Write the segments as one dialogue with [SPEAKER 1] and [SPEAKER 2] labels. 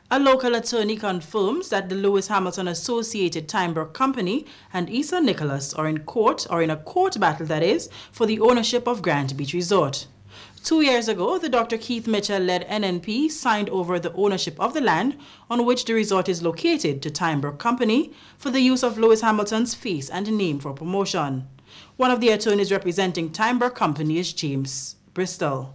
[SPEAKER 1] A local attorney confirms that the Lewis Hamilton Associated Timber Company and Issa Nicholas are in a court battle, that is, for the ownership of Grant Beach Resort. 2 years ago, the Dr. Keith Mitchell-led NNP signed over the ownership of the land on which the resort is located to Timber Company for the use of Lewis Hamilton's face and name for promotion. One of the attorneys representing Timber Company is James Bristol.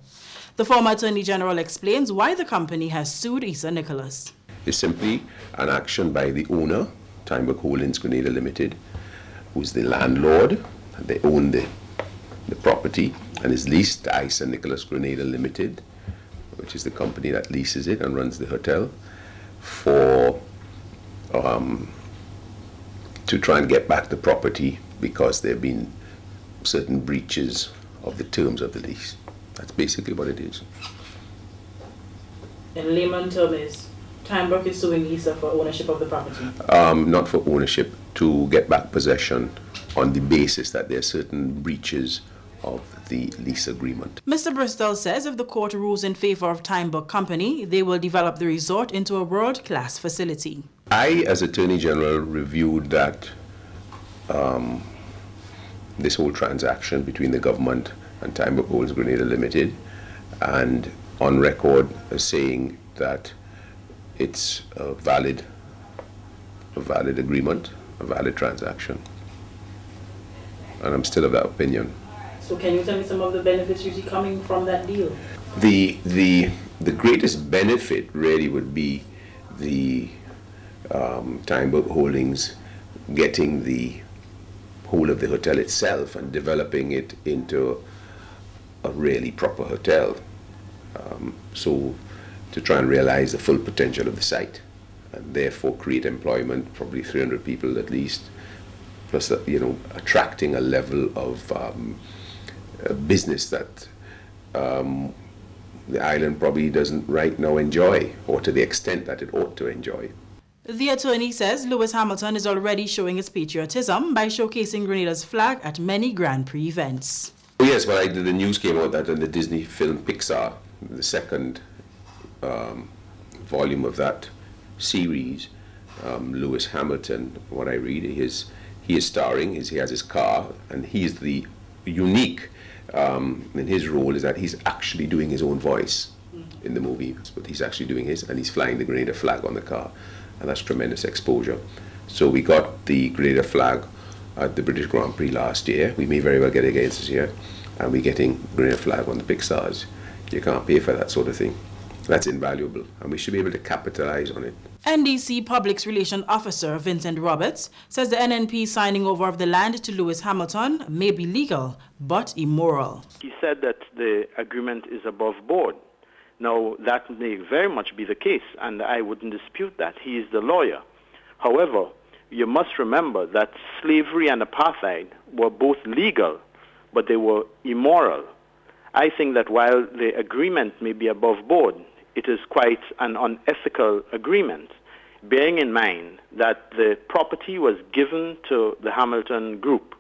[SPEAKER 1] The former Attorney General explains why the company has sued Issa Nicholas.
[SPEAKER 2] It's simply an action by the owner, Timber Holdings Grenada Limited, who's the landlord. They own the property and is leased to Issa Nicholas Grenada Limited, which is the company that leases it and runs the hotel, for to try and get back the property because there have been certain breaches of the terms of the lease. That's basically what it is.
[SPEAKER 1] In layman terms, Timber is suing Issa for ownership of the property?
[SPEAKER 2] Not for ownership, to get back possession on the basis that there are certain breaches of the lease agreement.
[SPEAKER 1] Mr. Bristol says if the court rules in favor of Timber Company, they will develop the resort into a world-class facility.
[SPEAKER 2] I, as Attorney General, reviewed that this whole transaction between the government and Timber Holdings Grenada Limited, and on record as saying that it's a valid agreement, a valid transaction. And I'm still of that opinion.
[SPEAKER 1] So can you tell me some of the benefits you see coming from that deal?
[SPEAKER 2] The greatest benefit really would be the Timber Holdings getting the whole of the hotel itself and developing it into a really proper hotel. So to try and realize the full potential of the site and therefore create employment, probably 300 people at least, plus attracting a level of business that the island probably doesn't right now enjoy, or to the extent that it ought to enjoy.
[SPEAKER 1] The attorney says Lewis Hamilton is already showing its patriotism by showcasing Grenada's flag at many Grand Prix events.
[SPEAKER 2] Oh yes, well, the news came out that in the Disney film Pixar, the second volume of that series, Lewis Hamilton, what I read, he is starring, he has his car, and he's the unique in his role is that he's actually doing his own voice in the movie, but he's actually doing his, and he's flying the Grenada flag on the car, and that's tremendous exposure. So we got the Grenada flag at the British Grand Prix last year. We may very well get it again this year, and we're getting Grenada flag on the Pixars. You can't pay for that sort of thing. That's invaluable, and we should be able to capitalize on it.
[SPEAKER 1] NDC Public Relations Officer Vincent Roberts says the NNP signing over of the land to Lewis Hamilton may be legal, but immoral.
[SPEAKER 3] He said that the agreement is above board. Now, that may very much be the case, and I wouldn't dispute that. He is the lawyer. However, you must remember that slavery and apartheid were both legal, but they were immoral. I think that while the agreement may be above board, it is quite an unethical agreement, bearing in mind that the property was given to the Hamilton Group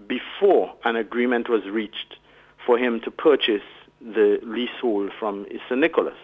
[SPEAKER 3] before an agreement was reached for him to purchase the leasehold from Issa Nicholas.